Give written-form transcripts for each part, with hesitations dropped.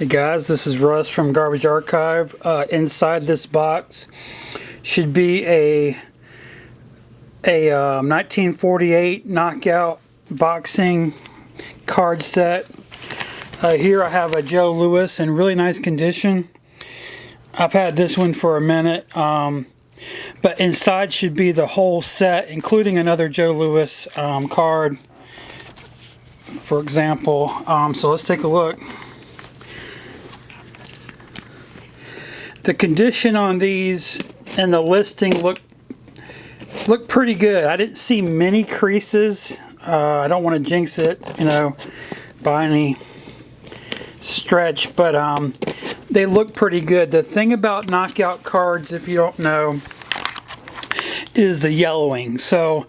Hey guys, this is Russ from Garbage Archive. Inside this box should be a 1948 knockout boxing card set. Here I have a Joe Louis in really nice condition. I've had this one for a minute, but inside should be the whole set, including another Joe Louis card, for example. So let's take a look. The condition on these and the listing look pretty good. I didn't see many creases. I don't want to jinx it, by any stretch, but they look pretty good. The thing about knockout cards, if you don't know, is the yellowing. So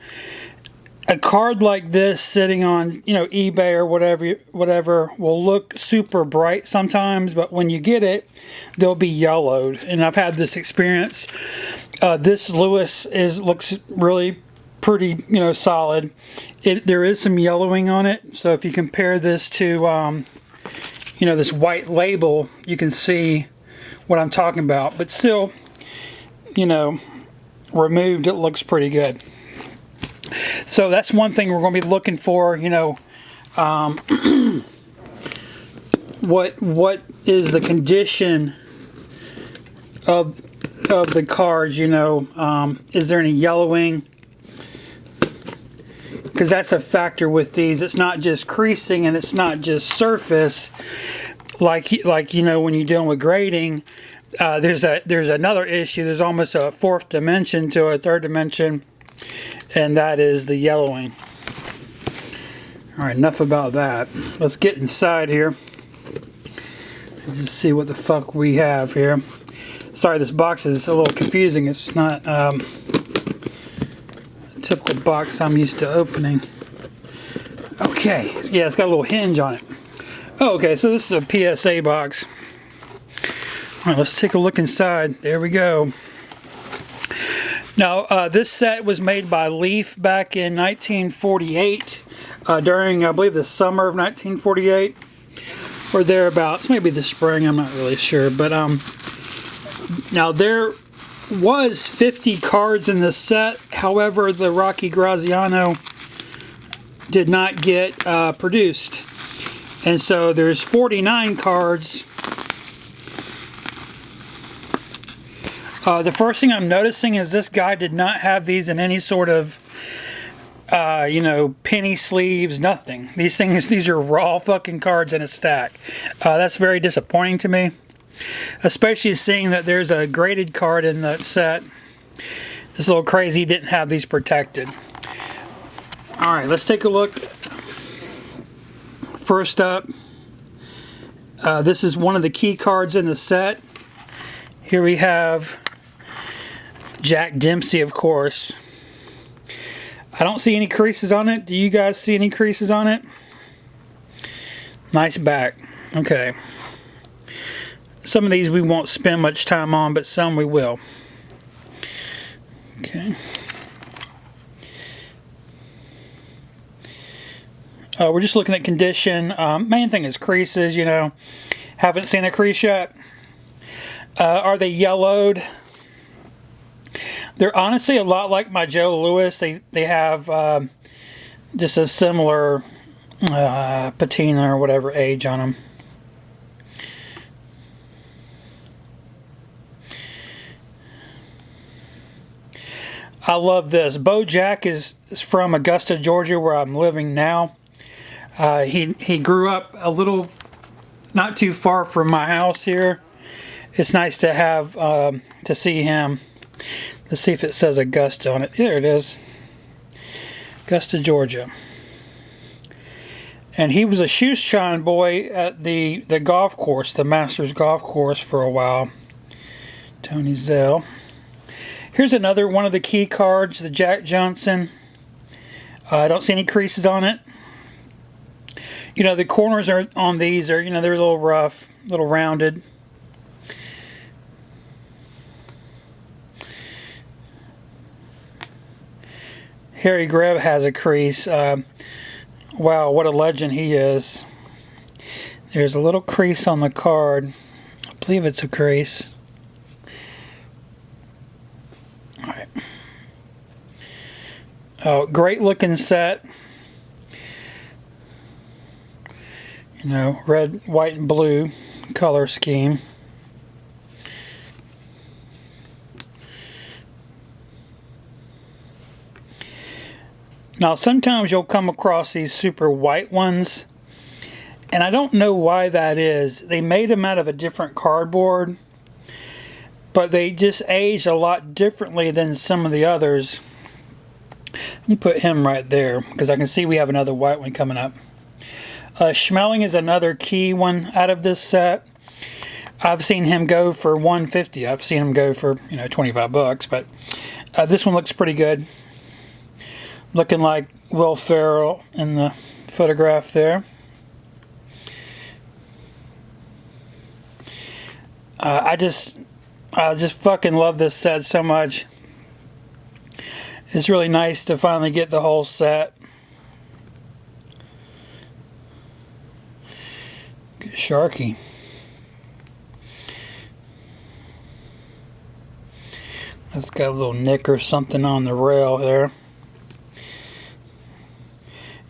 a card like this sitting on eBay or whatever will look super bright sometimes, but when you get it, they'll be yellowed. And I've had this experience. This Louis looks really pretty solid. There is some yellowing on it, so if you compare this to this white label, you can see what I'm talking about. But still, removed, it looks pretty good. So that's one thing we're going to be looking for, what is the condition of the cards, is there any yellowing? Because that's a factor with these. It's not just creasing and it's not just surface, like when you're dealing with grading. There's another issue. There's almost a fourth dimension to a third dimension, and that is the yellowing. All right, enough about that. Let's get inside here and just see what the fuck we have here. Sorry, this box is a little confusing. It's not a typical box I'm used to opening. Okay, yeah, it's got a little hinge on it. Oh, okay, so this is a PSA box. All right, let's take a look inside. There we go. Now, this set was made by Leaf back in 1948, during, I believe, the summer of 1948, or thereabouts, maybe the spring, I'm not really sure. But now there was 50 cards in this set. However, the Rocky Graziano did not get produced, and so there's 49 cards. The first thing I'm noticing is this guy did not have these in any sort of, penny sleeves, nothing. These are raw fucking cards in a stack. That's very disappointing to me, especially seeing that there's a graded card in the set. It's a little crazy he didn't have these protected. All right, let's take a look. First up, this is one of the key cards in the set. Here we have Jack Dempsey, of course. I don't see any creases on it. Do you guys see any creases on it? Nice back. Okay. Some of these we won't spend much time on, but some we will. Okay. We're just looking at condition. Main thing is creases, Haven't seen a crease yet. Are they yellowed? They're honestly a lot like my Joe Louis. They have just a similar patina or whatever age on them. I love this. Bo Jack is from Augusta, Georgia, where I'm living now. He grew up a little, not too far from my house here. It's nice to have, to see him. Let's see if it says Augusta on it. There it is. Augusta, Georgia. And he was a shoe shine boy at the golf course, the Masters golf course, for a while. Tony Zell. Here's another one of the key cards, the Jack Johnson. I don't see any creases on it. The corners are on these are, they're a little rough, a little rounded. Harry Greb has a crease. Wow, what a legend he is. There's a little crease on the card. I believe it's a crease. All right. Oh, great looking set. You know, red, white, and blue color scheme. Now, sometimes you'll come across these super white ones, and I don't know why that is. They made them out of a different cardboard, but they just aged a lot differently than some of the others. Let me put him right there, because I can see we have another white one coming up. Schmeling is another key one out of this set. I've seen him go for $150. I've seen him go for, you know, 25 bucks, but this one looks pretty good. Looking like Will Ferrell in the photograph there. I just fucking love this set so much. It's really nice to finally get the whole set. Sharky. That's got a little nick or something on the rail there.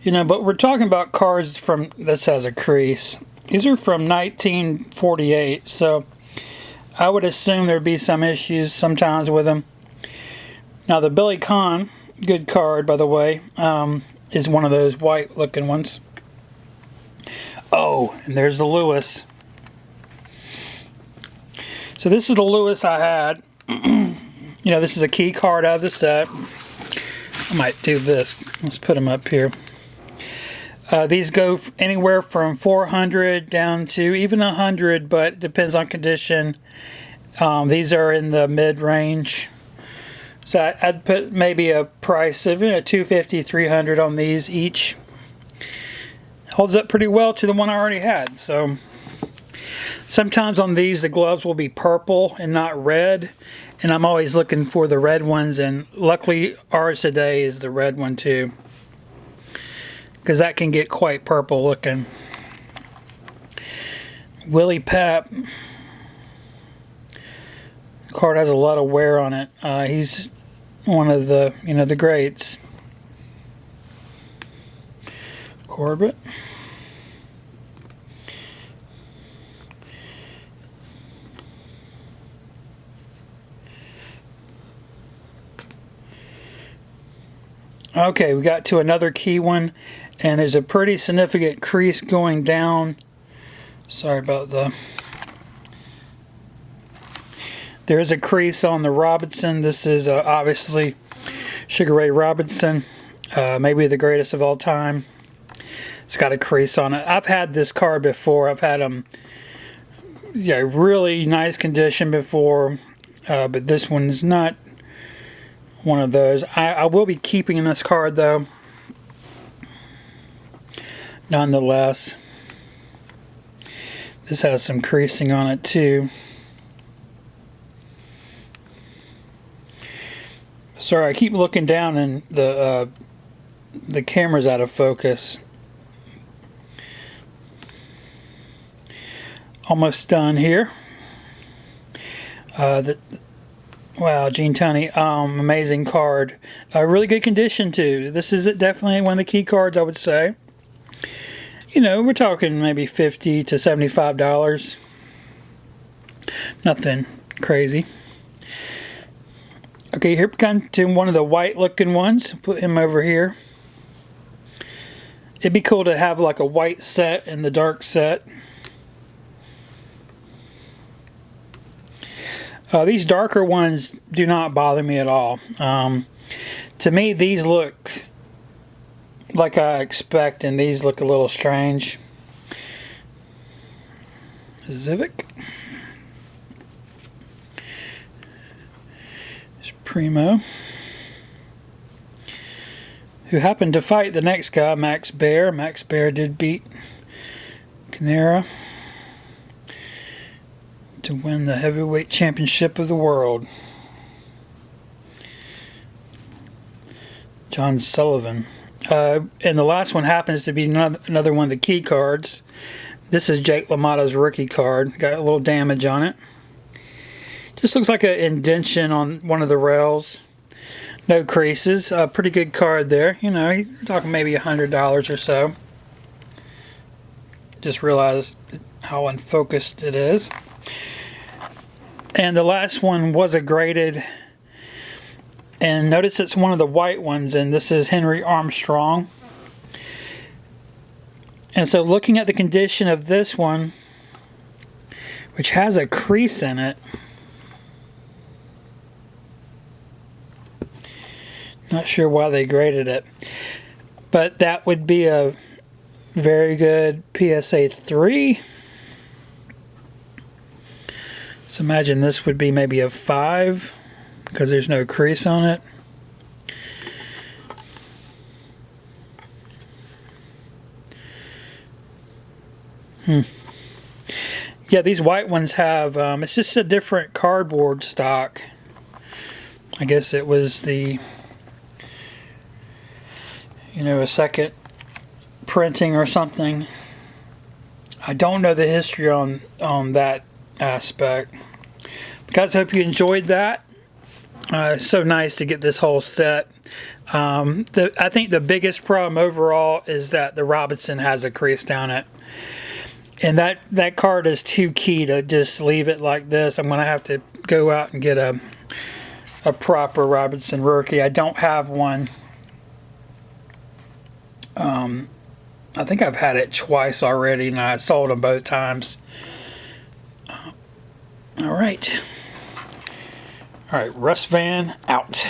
You know, but we're talking about cards from, this has a crease. These are from 1948, so I would assume there'd be some issues sometimes with them. Now the Billy Conn, good card by the way, is one of those white looking ones. Oh, and there's the Lewis. So this is the Lewis I had. You know, this is a key card out of the set. I might do this. Let's put them up here. These go anywhere from 400 down to even 100, but it depends on condition. These are in the mid-range. So I'd put maybe a price of, you know, $250, $300 on these each. Holds up pretty well to the one I already had. So sometimes on these the gloves will be purple and not red, and I'm always looking for the red ones, and luckily ours today is the red one too, because that can get quite purple looking. Willie Pep card has a lot of wear on it. He's one of the, you know, the greats. Corbett. Okay, we got to another key one, and there's a pretty significant crease going down. Sorry about the... There is a crease on the Robinson. This is obviously Sugar Ray Robinson, maybe the greatest of all time. It's got a crease on it. I've had this card before. I've had them, yeah, really nice condition before, but this one is not one of those. I will be keeping this card though, nonetheless. This has some creasing on it too. Sorry, I keep looking down and the camera's out of focus. Almost done here. Wow, Gene Tunney, amazing card. Really good condition too. This is definitely one of the key cards, I would say. You know, we're talking maybe $50 to $75. Nothing crazy. Okay, here we come to one of the white looking ones. Put him over here. It'd be cool to have like a white set and the dark set. These darker ones do not bother me at all. To me, these look like I expect, and these look a little strange. Zivic. Primo, who happened to fight the next guy, Max Baer. Max Baer did beat Canera to win the heavyweight championship of the world. John Sullivan. And the last one happens to be another one of the key cards. This is Jake LaMotta's rookie card. Got a little damage on it. Just looks like an indentation on one of the rails. No creases. A pretty good card there. You know, you're talking maybe $100 or so. Just realized how unfocused it is. And the last one was a graded. And notice it's one of the white ones, and this is Henry Armstrong. And so looking at the condition of this one, which has a crease in it, not sure why they graded it, but that would be a very good PSA 3. So imagine this would be maybe a 5 because there's no crease on it. Yeah, these white ones have, it's just a different cardboard stock. I guess it was the, you know, a second printing or something. I don't know the history on that aspect. Guys, I hope you enjoyed that. It's so nice to get this whole set. I think the biggest problem overall is that the Robinson has a crease down it. And that card is too key to just leave it like this. I'm going to have to go out and get a proper Robinson rookie. I don't have one. I think I've had it twice already, and I sold them both times. All right. All right, Russ Van out.